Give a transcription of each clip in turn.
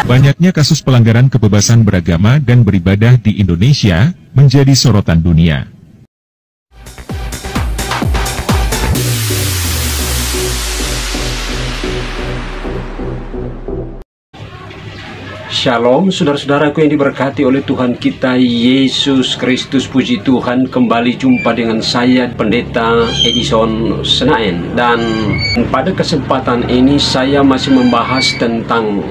Banyaknya kasus pelanggaran kebebasan beragama dan beribadah di Indonesia menjadi sorotan dunia. Shalom saudara-saudaraku yang diberkati oleh Tuhan kita Yesus Kristus. Puji Tuhan, kembali jumpa dengan saya Pendeta Edison Senayan. Dan pada kesempatan ini saya masih membahas tentang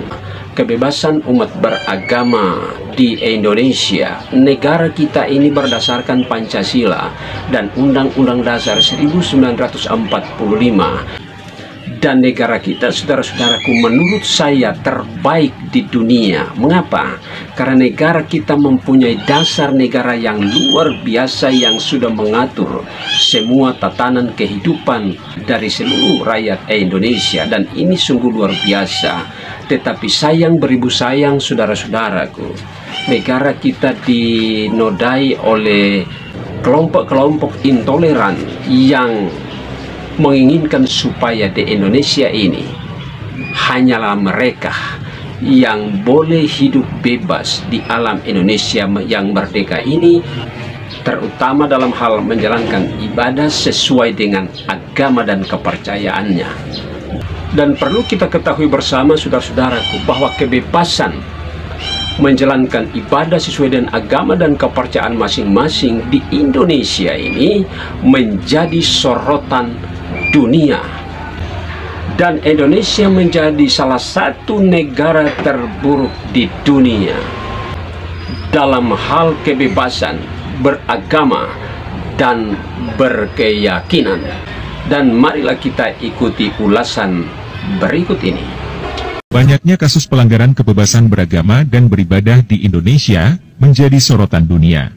kebebasan umat beragama di Indonesia. Negara kita ini berdasarkan Pancasila dan Undang-Undang Dasar 1945. Dan negara kita, saudara-saudaraku, menurut saya terbaik di dunia. Mengapa? Karena negara kita mempunyai dasar negara yang luar biasa yang sudah mengatur semua tatanan kehidupan dari seluruh rakyat Indonesia. Dan ini sungguh luar biasa. Tetapi sayang beribu sayang, saudara-saudaraku, negara kita dinodai oleh kelompok-kelompok intoleran yang menginginkan supaya di Indonesia ini hanyalah mereka yang boleh hidup bebas di alam Indonesia yang merdeka ini, terutama dalam hal menjalankan ibadah sesuai dengan agama dan kepercayaannya. Dan perlu kita ketahui bersama, saudara-saudaraku, bahwa kebebasan menjalankan ibadah sesuai dengan agama dan kepercayaan masing-masing di Indonesia ini menjadi sorotan dunia. Dan Indonesia menjadi salah satu negara terburuk di dunia dalam hal kebebasan beragama dan berkeyakinan. Dan marilah kita ikuti ulasan berikut ini. Banyaknya kasus pelanggaran kebebasan beragama dan beribadah di Indonesia menjadi sorotan dunia.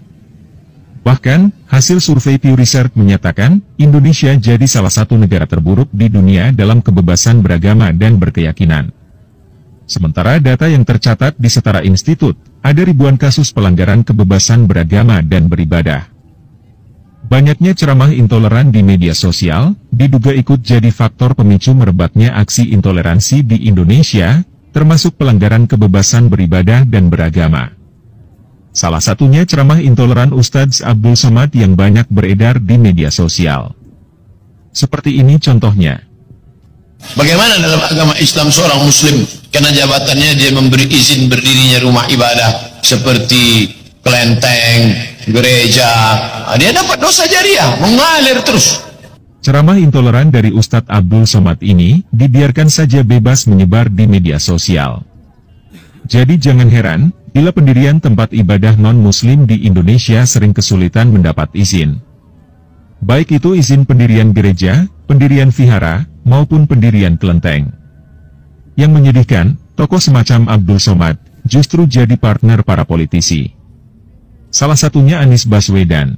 Bahkan, hasil survei Pew Research menyatakan, Indonesia jadi salah satu negara terburuk di dunia dalam kebebasan beragama dan berkeyakinan. Sementara data yang tercatat di Setara Institute, ada ribuan kasus pelanggaran kebebasan beragama dan beribadah. Banyaknya ceramah intoleran di media sosial, diduga ikut jadi faktor pemicu merebaknya aksi intoleransi di Indonesia, termasuk pelanggaran kebebasan beribadah dan beragama. Salah satunya ceramah intoleran Ustadz Abdul Somad yang banyak beredar di media sosial. Seperti ini contohnya. Bagaimana dalam agama Islam seorang muslim karena jabatannya dia memberi izin berdirinya rumah ibadah seperti kelenteng, gereja, dia dapat dosa jariah, mengalir terus. Ceramah intoleran dari Ustadz Abdul Somad ini dibiarkan saja bebas menyebar di media sosial. Jadi jangan heran, bila pendirian tempat ibadah non-muslim di Indonesia sering kesulitan mendapat izin. Baik itu izin pendirian gereja, pendirian vihara, maupun pendirian kelenteng. Yang menyedihkan, tokoh semacam Abdul Somad justru jadi partner para politisi. Salah satunya Anies Baswedan.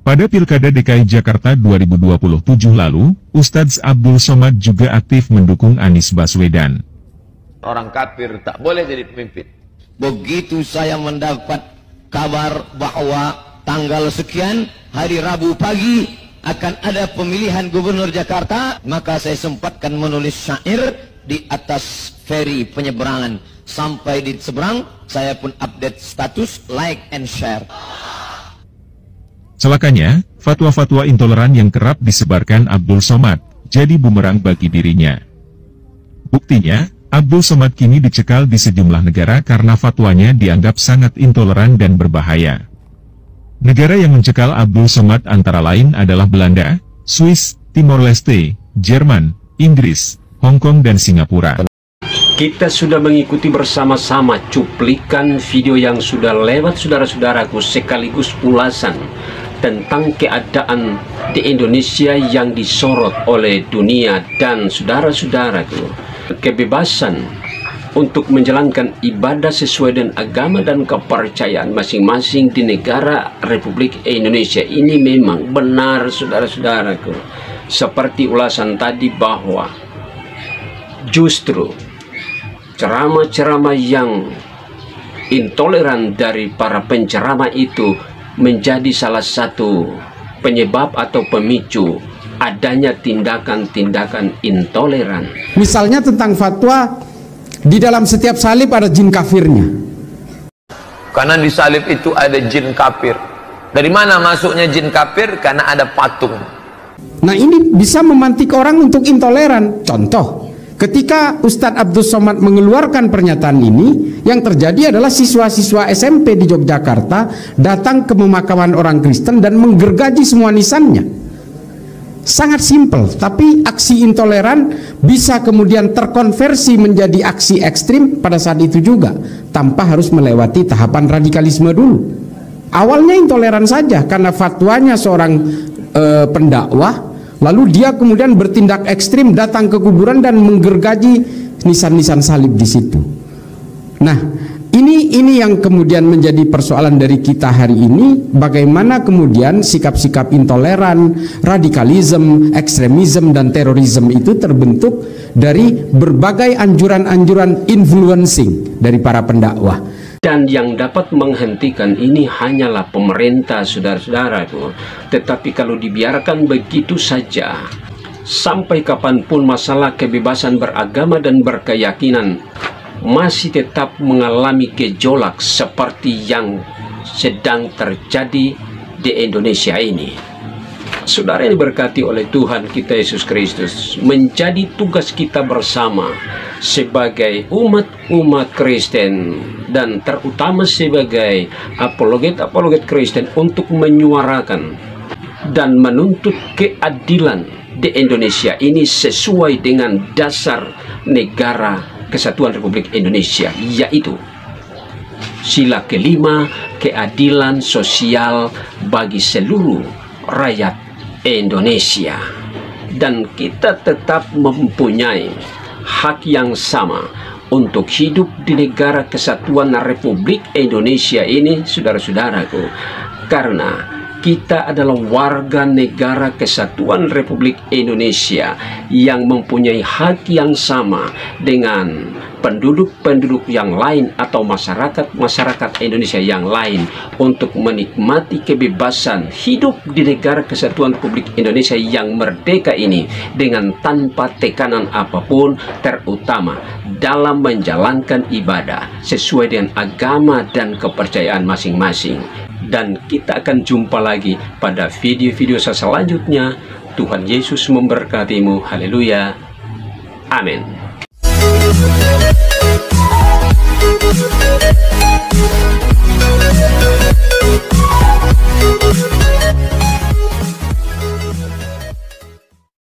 Pada Pilkada DKI Jakarta 2027 lalu, Ustadz Abdul Somad juga aktif mendukung Anies Baswedan. Orang kafir tak boleh jadi pemimpin. Begitu saya mendapat kabar bahwa tanggal sekian, hari Rabu pagi, akan ada pemilihan gubernur Jakarta, maka saya sempatkan menulis syair di atas feri penyeberangan. Sampai di seberang, saya pun update status, like and share. Celakanya, fatwa-fatwa intoleran yang kerap disebarkan Abdul Somad jadi bumerang bagi dirinya. Buktinya, Abdul Somad kini dicekal di sejumlah negara karena fatwanya dianggap sangat intoleran dan berbahaya. Negara yang mencekal Abdul Somad antara lain adalah Belanda, Swiss, Timor Leste, Jerman, Inggris, Hong Kong dan Singapura. Kita sudah mengikuti bersama-sama cuplikan video yang sudah lewat, saudara-saudaraku, sekaligus ulasan tentang keadaan di Indonesia yang disorot oleh dunia. Dan saudara-saudaraku, kebebasan untuk menjalankan ibadah sesuai dengan agama dan kepercayaan masing-masing di negara Republik Indonesia ini memang benar, saudara-saudaraku. Seperti ulasan tadi bahwa justru ceramah-ceramah yang intoleran dari para penceramah itu menjadi salah satu penyebab atau pemicu adanya tindakan-tindakan intoleran. Misalnya tentang fatwa di dalam setiap salib ada jin kafirnya. Karena di salib itu ada jin kafir. Dari mana masuknya jin kafir? Karena ada patung. Nah, ini bisa memantik orang untuk intoleran. Contoh, ketika Ustadz Abdul Somad mengeluarkan pernyataan ini, yang terjadi adalah siswa-siswa SMP di Yogyakarta datang ke pemakaman orang Kristen dan menggergaji semua nisannya. Sangat simpel, tapi aksi intoleran bisa kemudian terkonversi menjadi aksi ekstrim pada saat itu juga, tanpa harus melewati tahapan radikalisme dulu. Awalnya intoleran saja karena fatwanya seorang pendakwah, lalu dia kemudian bertindak ekstrim, datang ke kuburan dan menggergaji nisan-nisan salib di situ. Nah, ini yang kemudian menjadi persoalan dari kita hari ini, bagaimana kemudian sikap-sikap intoleran, radikalisme, ekstremisme dan terorisme itu terbentuk dari berbagai anjuran-anjuran influencing dari para pendakwah. Dan yang dapat menghentikan ini hanyalah pemerintah, saudara-saudaraku. Tetapi kalau dibiarkan begitu saja, sampai kapanpun masalah kebebasan beragama dan berkeyakinan masih tetap mengalami gejolak seperti yang sedang terjadi di Indonesia ini. Saudara yang diberkati oleh Tuhan kita Yesus Kristus, menjadi tugas kita bersama sebagai umat Kristen dan terutama sebagai apologet Kristen untuk menyuarakan dan menuntut keadilan di Indonesia ini sesuai dengan dasar negara Kesatuan Republik Indonesia, yaitu sila kelima, keadilan sosial bagi seluruh rakyat Indonesia. Dan kita tetap mempunyai hak yang sama untuk hidup di negara Kesatuan Republik Indonesia ini, saudara-saudaraku, karena kita adalah warga negara Kesatuan Republik Indonesia yang mempunyai hak yang sama dengan penduduk-penduduk yang lain atau masyarakat Indonesia yang lain untuk menikmati kebebasan hidup di negara Kesatuan Republik Indonesia yang merdeka ini dengan tanpa tekanan apapun, terutama dalam menjalankan ibadah sesuai dengan agama dan kepercayaan masing-masing. Dan kita akan jumpa lagi pada video-video selanjutnya. Tuhan Yesus memberkatimu. Haleluya. Amin.